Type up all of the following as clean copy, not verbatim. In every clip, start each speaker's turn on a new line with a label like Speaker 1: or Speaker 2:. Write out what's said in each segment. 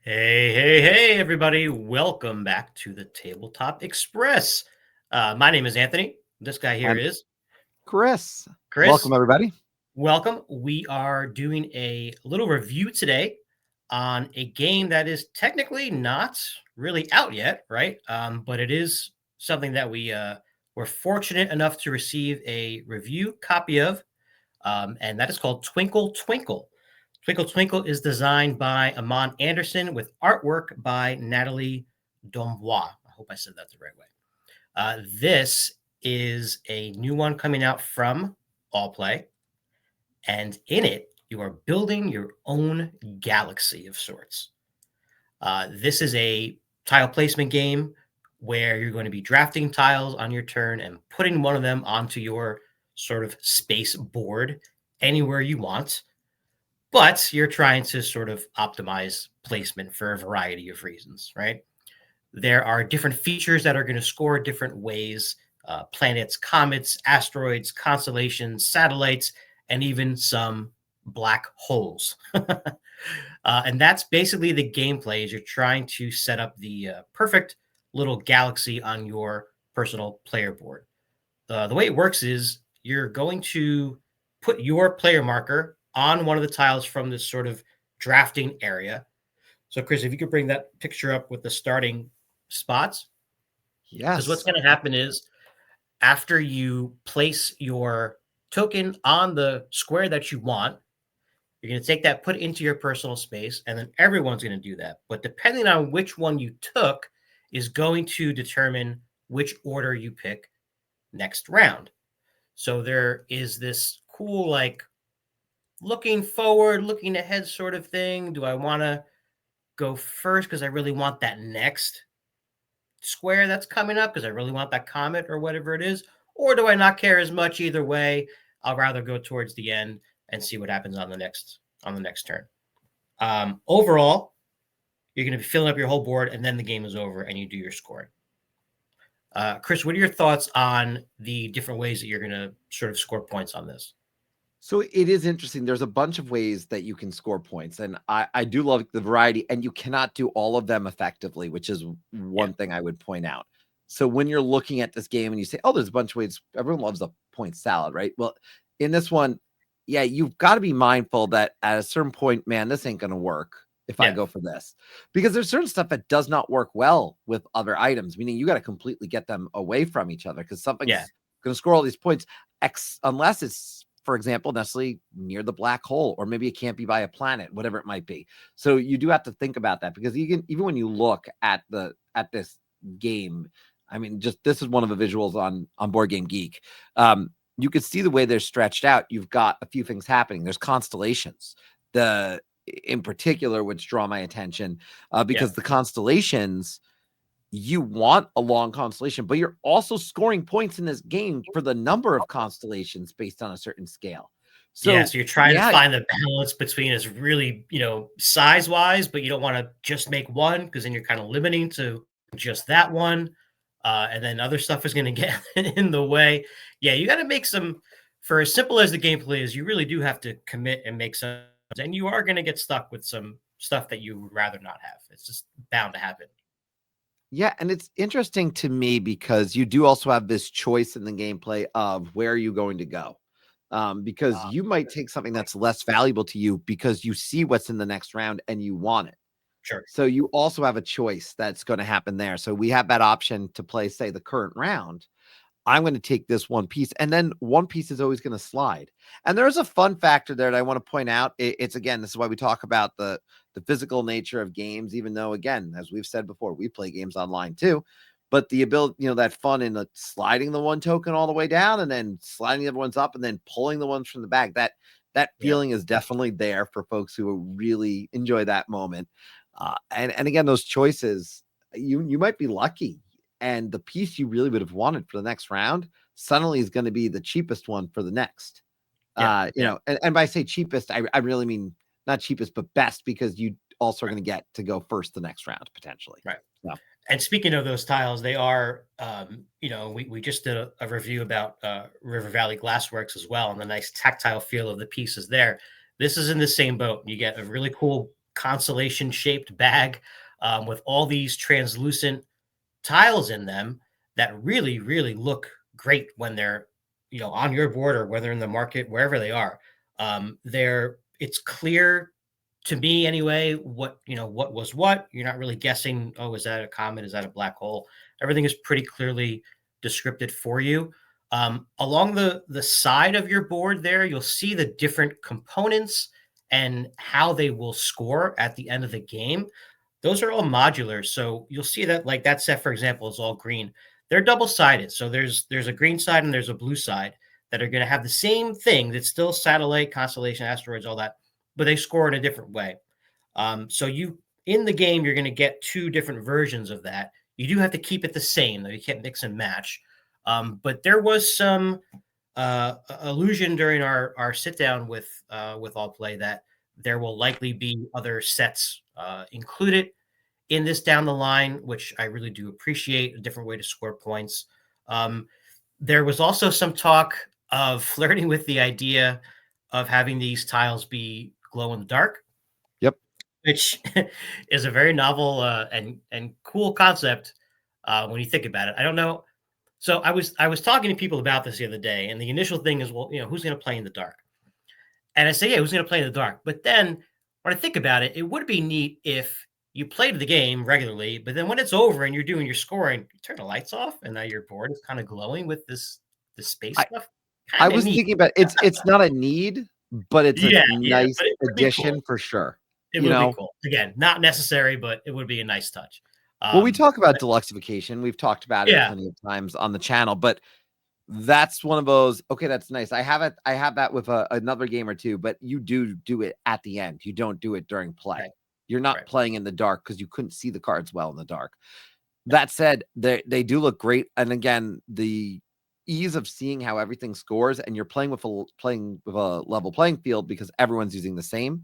Speaker 1: Hey, everybody. Welcome back to the Tabletop Express. My name is Anthony. This guy here
Speaker 2: And
Speaker 1: is
Speaker 2: Chris,
Speaker 1: Chris.
Speaker 2: welcome everybody.
Speaker 1: Welcome. We are doing a little review today on a game that is technically not really out yet, right? But it is something that we were fortunate enough to receive a review copy of, and that is called Twinkle Twinkle. Twinkle Twinkle is designed by Amon Anderson with artwork by Natalie Dombois. I hope I said that the right way. This is a new one coming out from Allplay, and in it, you are building your own galaxy of sorts. This is a tile placement game where you're going to be drafting tiles on your turn and putting one of them onto your sort of space board anywhere you want, but you're trying to sort of optimize placement for a variety of reasons, right? There are different features that are going to score different ways: planets, comets, asteroids, constellations, satellites, and even some black holes. And that's basically the gameplay. Is you're trying to set up the perfect little galaxy on your personal player board. The way it works is you're going to put your player marker on one of the tiles from this sort of drafting area. So, Chris, if you could bring that picture up with the starting spots, because what's
Speaker 2: Yes.
Speaker 1: going to happen is after you place your token on the square that you want, you're going to take that, put it into your personal space, and then everyone's going to do that. But depending on which one you took is going to determine which order you pick next round. So there is this cool, like, looking forward, looking ahead sort of thing. Do I want to go first because I really want that next square that's coming up because I really want that comet or whatever it is? Or do I not care as much either way? I'll rather go towards the end and see what happens on the next turn. Overall, you're going to be filling up your whole board, and then the game is over, and you do your scoring. Chris, what are your thoughts on the different ways that you're going to sort of score points on this?
Speaker 2: So it is interesting. There's a bunch of ways that you can score points, and I do love the variety, and you cannot do all of them effectively, which is
Speaker 1: Yeah.
Speaker 2: one thing I would point out. So when you're looking at this game and you say, oh, there's a bunch of ways, everyone loves a point salad, right? Well, in this one, yeah, you've got to be mindful that at a certain point, man, this ain't going to work if I
Speaker 1: Yeah.
Speaker 2: go for this, because there's certain stuff that does not work well with other items, meaning you got to completely get them away from each other because
Speaker 1: Yeah.
Speaker 2: something's going to score all these points, unless it's, for example, necessarily near the black hole, or maybe it can't be by a planet, whatever it might be. So you do have to think about that, because even when you look at this game, I mean, just this is one of the visuals on Board Game Geek. You can see the way they're stretched out. You've got a few things happening. There's constellations, in particular, which draw my attention,
Speaker 1: Yeah.
Speaker 2: because the constellations, you want a long constellation, but you're also scoring points in this game for the number of constellations based on a certain scale.
Speaker 1: Yeah.
Speaker 2: So
Speaker 1: So you're trying to
Speaker 2: yeah,
Speaker 1: find the balance between is really, size wise, but you don't want to just make one because then you're kind of limiting to just that one. And then other stuff is going to get in the way. Yeah. You got to make some, for as simple as the gameplay is, you really do have to commit and make some, and you are going to get stuck with some stuff that you would rather not have. It's just bound to happen.
Speaker 2: yeah, and it's interesting to me because you do also have this choice in the gameplay of where are you going to go. Because you might take something that's less valuable to you because you see what's in the next round and you want it.
Speaker 1: Sure.
Speaker 2: So you also have a choice that's going to happen there. So we have that option to play, say, the current round. I'm going to take this one piece, and then one piece is always going to slide. And there's a fun factor there that I want to point out. It's, again, this is why we talk about the physical nature of games, even though, again, as we've said before, we play games online too. But the ability, that fun in sliding the one token all the way down and then sliding the other ones up and then pulling the ones from the back, that
Speaker 1: Yeah.
Speaker 2: feeling is definitely there for folks who really enjoy that moment. And again, those choices, you might be lucky, and the piece you really would have wanted for the next round suddenly is going to be the cheapest one for the next.
Speaker 1: Yeah. Yeah.
Speaker 2: And by say cheapest, I really mean not cheapest, but best, because you also are
Speaker 1: Right.
Speaker 2: going to get to go first the next round potentially.
Speaker 1: Right.
Speaker 2: So
Speaker 1: And speaking of those tiles, they are, we just did a review about River Valley Glassworks as well, and the nice tactile feel of the pieces there. This is in the same boat. You get a really cool constellation shaped bag with all these translucent tiles in them that really, really look great when they're, on your board or whether in the market, wherever they are. It's clear to me anyway, what was what. You're not really guessing, oh, is that a comet? Is that a black hole? Everything is pretty clearly descripted for you. Along the side of your board there, you'll see the different components and how they will score at the end of the game. Those are all modular. So you'll see that, like that set, for example, is all green. They're double-sided. So there's a green side and there's a blue side that are going to have the same thing. That's still satellite, constellation, asteroids, all that, but they score in a different way. So in the game, you're going to get two different versions of that. You do have to keep it the same, though. You can't mix and match. But there was some illusion during our sit down with All Play that there will likely be other sets included in this down the line, which I really do appreciate. A different way to score points. There was also some talk of flirting with the idea of having these tiles be glow in the dark.
Speaker 2: Yep.
Speaker 1: Which is a very novel and cool concept when you think about it. I don't know. So I was talking to people about this the other day, and the initial thing is, well, who's going to play in the dark? And I say, yeah, who's going to play in the dark? But then when I think about it, it would be neat if you played the game regularly, but then when it's over and you're doing your scoring, you turn the lights off, and now your board is kind of glowing with this space stuff.
Speaker 2: I was thinking about it's not a need, but it's a nice
Speaker 1: but it would be
Speaker 2: addition
Speaker 1: cool.
Speaker 2: for sure.
Speaker 1: It would be cool. Again, not necessary, but it would be a nice touch.
Speaker 2: Well, we talk about deluxification. We've talked about it plenty of times on the channel, but that's one of those. Okay, that's nice. I have it. I have that with another game or two, but you do it at the end. You don't do it during play. Right. You're not playing in the dark because you couldn't see the cards well in the dark. That said, they do look great, and again, the ease of seeing how everything scores, and you're playing with a level playing field because everyone's using the same.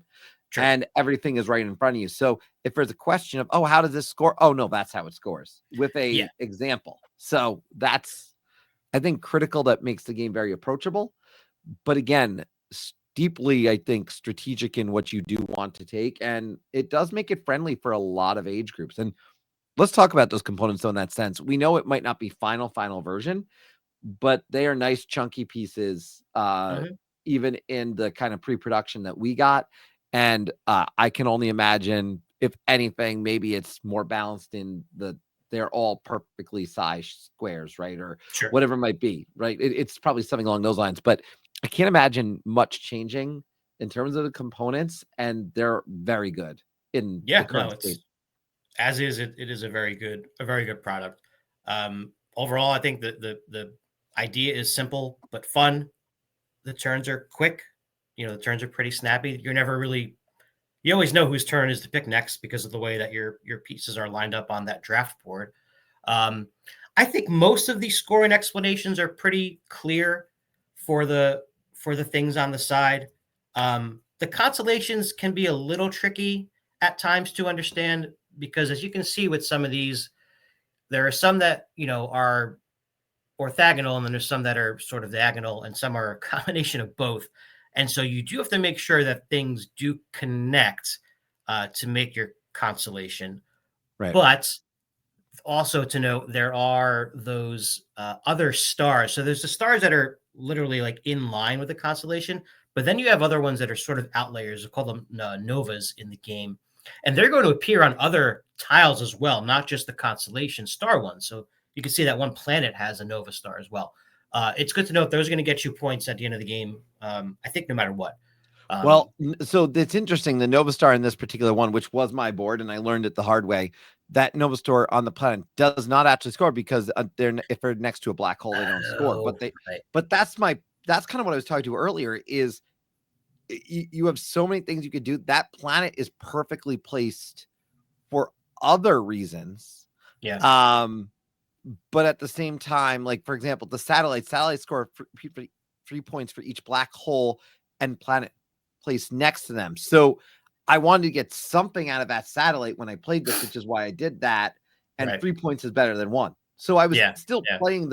Speaker 2: True. And everything is right in front of you. So if there's a question of, oh, how does this score? Oh, no, that's how it scores with a example. So that's, I think, critical. That makes the game very approachable. But again, deeply, I think, strategic in what you do want to take. And it does make it friendly for a lot of age groups. And let's talk about those components, though, in that sense. We know it might not be final version, but they are nice, chunky pieces, even in the kind of pre-production that we got. And I can only imagine, if anything, maybe it's more balanced in they're all perfectly sized squares, right? Or whatever it might be, right? It's probably something along those lines, but I can't imagine much changing in terms of the components, and they're very good in the current state.
Speaker 1: As is, it is a very good product. Overall, I think the idea is simple but fun. The turns are quick. The turns are pretty snappy. You always know whose turn is to pick next because of the way that your pieces are lined up on that draft board. I think most of these scoring explanations are pretty clear for the things on the side. The constellations can be a little tricky at times to understand because, as you can see with some of these, there are some that are orthogonal, and then there's some that are sort of diagonal, and some are a combination of both. And so you do have to make sure that things do connect to make your constellation. Right. But also to note, there are those other stars. So there's the stars that are literally like in line with the constellation, but then you have other ones that are sort of outliers. We call them novas in the game. And they're going to appear on other tiles as well, not just the constellation star ones. So you can see that one planet has a nova star as well. It's good to know if those are going to get you points at the end of the game. I think no matter what.
Speaker 2: Well, so it's interesting. The Nova Star in this particular one, which was my board, and I learned it the hard way, that Nova Star on the planet does not actually score because if they're next to a black hole, they don't score. But that's kind of what I was talking to earlier. Is you have so many things you could do. That planet is perfectly placed for other reasons.
Speaker 1: Yeah.
Speaker 2: But at the same time, like, for example, the satellites score 3 points for each black hole and planet placed next to them. So I wanted to get something out of that satellite when I played this, which is why I did that. And 3 points is better than 1. So I was still playing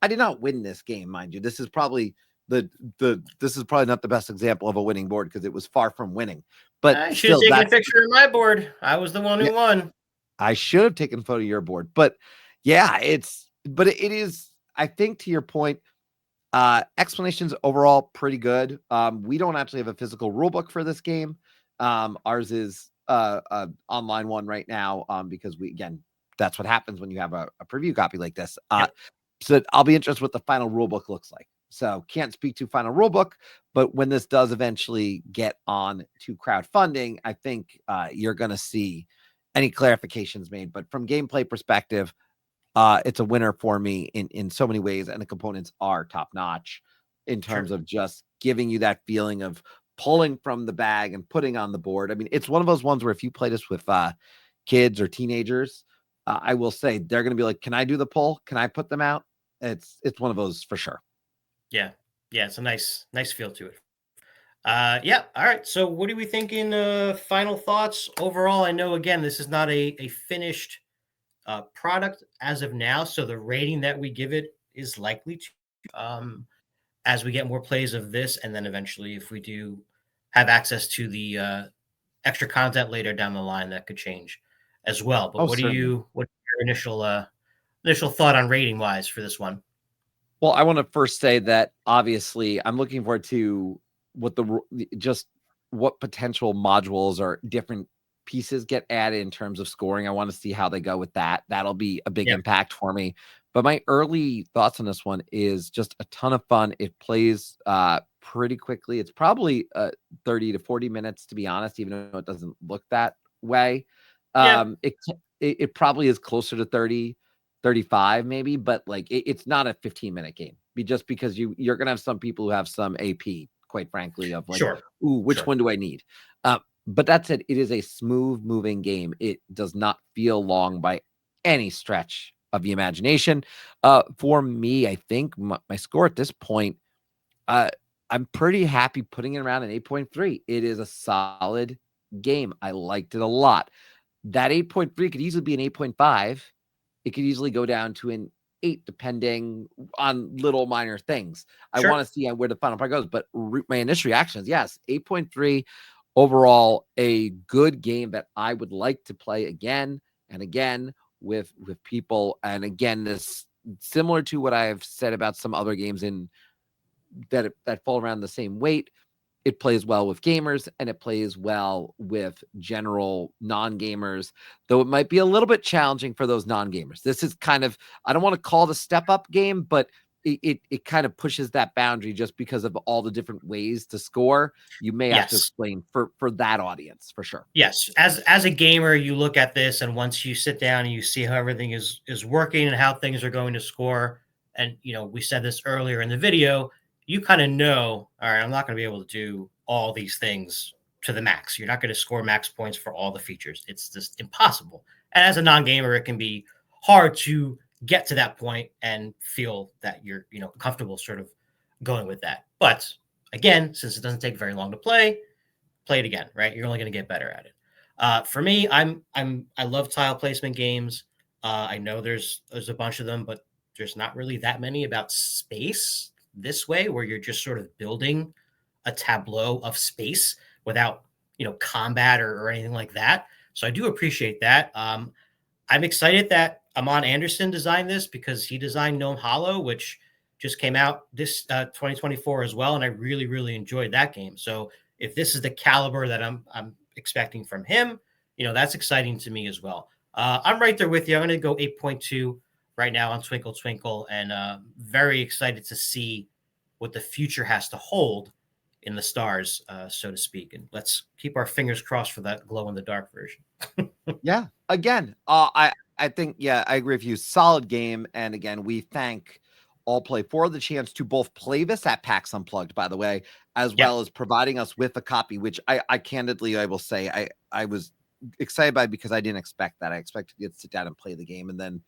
Speaker 2: I did not win this game, mind you. This is probably This is probably not the best example of a winning board because it was far from winning, but
Speaker 1: I should have
Speaker 2: still,
Speaker 1: taken a
Speaker 2: that's
Speaker 1: picture of my board. I was the one
Speaker 2: yeah.
Speaker 1: who won.
Speaker 2: I should have taken a photo of your board, but yeah, but it is. I think to your point, explanations overall pretty good. We don't actually have a physical rule book for this game. Ours is online one right now, because that's what happens when you have a preview copy like this.
Speaker 1: Yep.
Speaker 2: So I'll be interested what the final rule book looks like. So can't speak to final rule book, but when this does eventually get on to crowdfunding, I think you're going to see any clarifications made. But from gameplay perspective, it's a winner for me in so many ways, and the components are top notch in terms
Speaker 1: Sure.
Speaker 2: of just giving you that feeling of pulling from the bag and putting on the board. I mean, it's one of those ones where if you play this with kids or teenagers, I will say they're going to be like, "Can I do the pull? Can I put them out?" It's one of those for sure.
Speaker 1: Yeah. Yeah. It's a nice feel to it. Yeah. All right. So, what are we thinking? Final thoughts overall. I know again, this is not a finished product as of now, so the rating that we give it is likely to, as we get more plays of this, and then eventually, if we do have access to the extra content later down the line, that could change as well. But
Speaker 2: Oh, certainly.
Speaker 1: what's your initial thought on rating wise for this one?
Speaker 2: Well, I want to first say that obviously I'm looking forward to just what potential modules or different pieces get added in terms of scoring. I want to see how they go with that. That'll be a big
Speaker 1: Yep.
Speaker 2: impact for me. But my early thoughts on this one is just a ton of fun. It plays pretty quickly. It's probably 30 to 40 minutes, to be honest, even though it doesn't look that way.
Speaker 1: Yep.
Speaker 2: It probably is closer to 30, 35 maybe, but like it's not a 15-minute game. Just because you're gonna have some people who have some AP, quite frankly, of like,
Speaker 1: Sure.
Speaker 2: ooh, which
Speaker 1: Sure.
Speaker 2: one do I need? But that said, it is a smooth moving game. It does not feel long by any stretch of the imagination. For me, I think my score at this point, uh, I'm pretty happy putting it around an 8.3. It is a solid game. I liked it a lot. That 8.3 could easily be an 8.5. It could easily go down to an 8, depending on little minor things. I
Speaker 1: Sure.
Speaker 2: want to see where the final part goes, but my initial reaction is yes, 8.3 overall, a good game that I would like to play again and again with people. And again, this similar to what I've said about some other games in that fall around the same weight. It plays well with gamers and it plays well with general non-gamers, though it might be a little bit challenging for those non-gamers. This is kind of, I don't want to call it a step up game, but it kind of pushes that boundary just because of all the different ways to score. You may have to
Speaker 1: Yes.
Speaker 2: explain for that audience for sure.
Speaker 1: Yes, as a gamer, you look at this, and once you sit down and you see how everything is working and how things are going to score, and we said this earlier in the video, you kind of know, all right, I'm not going to be able to do all these things to the max. You're not going to score max points for all the features. It's just impossible. And as a non-gamer, it can be hard to get to that point and feel that you're comfortable sort of going with that. But again, since it doesn't take very long to play it again, right? You're only going to get better at it. For me, I love tile placement games. I know there's a bunch of them, but there's not really that many about space this way, where you're just sort of building a tableau of space without combat or anything like that. So I do appreciate that. I'm excited that Amon Anderson designed this because he designed Gnome Hollow, which just came out this 2024 as well, and I really really enjoyed that game. So if this is the caliber that I'm expecting from him, that's exciting to me as well. I'm right there with you. I'm going to go 8.2 right now on Twinkle Twinkle, and very excited to see what the future has to hold in the stars, so to speak. And let's keep our fingers crossed for that glow in the dark version.
Speaker 2: Yeah. Again, I think I agree with you. Solid game, and again, we thank All Play for the chance to both play this at PAX Unplugged, by the way, as
Speaker 1: Yeah,
Speaker 2: well as providing us with a copy. Which I candidly I will say I was excited by because I didn't expect that. I expected to get to sit down and play the game, and then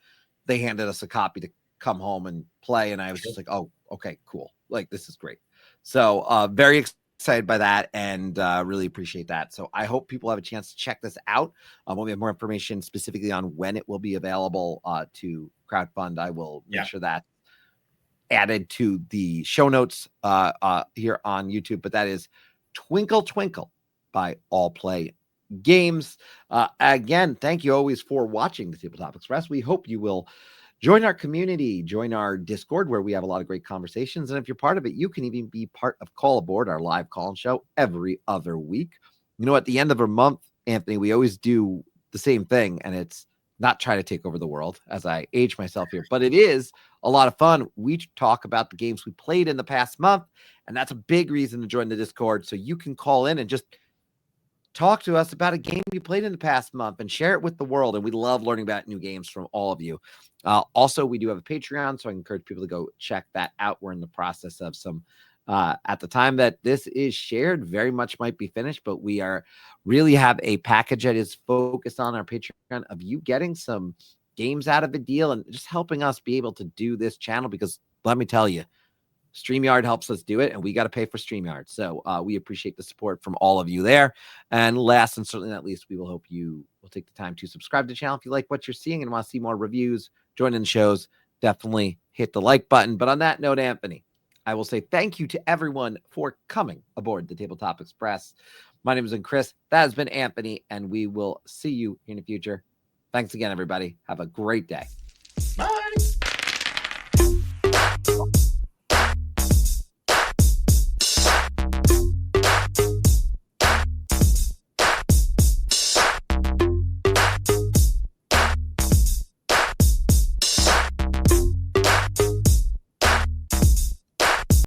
Speaker 2: they handed us a copy to come home and play, and I was
Speaker 1: sure.
Speaker 2: just like, oh, okay, cool. Like this is great. So very excited by that and really appreciate that. So I hope people have a chance to check this out. When we have more information specifically on when it will be available to crowdfund, I will make
Speaker 1: Yeah.
Speaker 2: sure that added to the show notes here on YouTube, but that is Twinkle Twinkle by All Play Games. Again, thank you always for watching the Tabletop Express. We hope you will join our community, join our Discord where we have a lot of great conversations. And if you're part of it, you can even be part of Call Aboard, our live call-in show every other week. You know, at the end of a month, Anthony, we always do the same thing, and it's not try to take over the world as I age myself here, but it is a lot of fun. We talk about the games we played in the past month, and that's a big reason to join the Discord. So you can call in and just talk to us about a game you played in the past month and share it with the world. And we love learning about new games from all of you. Also, we do have a Patreon, so I encourage people to go check that out. We're in the process of some, at the time that this is shared, very much might be finished, but we are really have a package that is focused on our Patreon of you getting some games out of a deal and just helping us be able to do this channel, because let me tell you, StreamYard helps us do it, and we got to pay for StreamYard. So we appreciate the support from all of you there. And last and certainly not least, we will hope you will take the time to subscribe to the channel if you like what you're seeing and want to see more reviews, join in the shows. Definitely hit the like button. But on that note, Anthony, I will say thank you to everyone for coming aboard the Tabletop Express. My name is Chris. That has been Anthony, and we will see you in the future. Thanks again, everybody. Have a great day.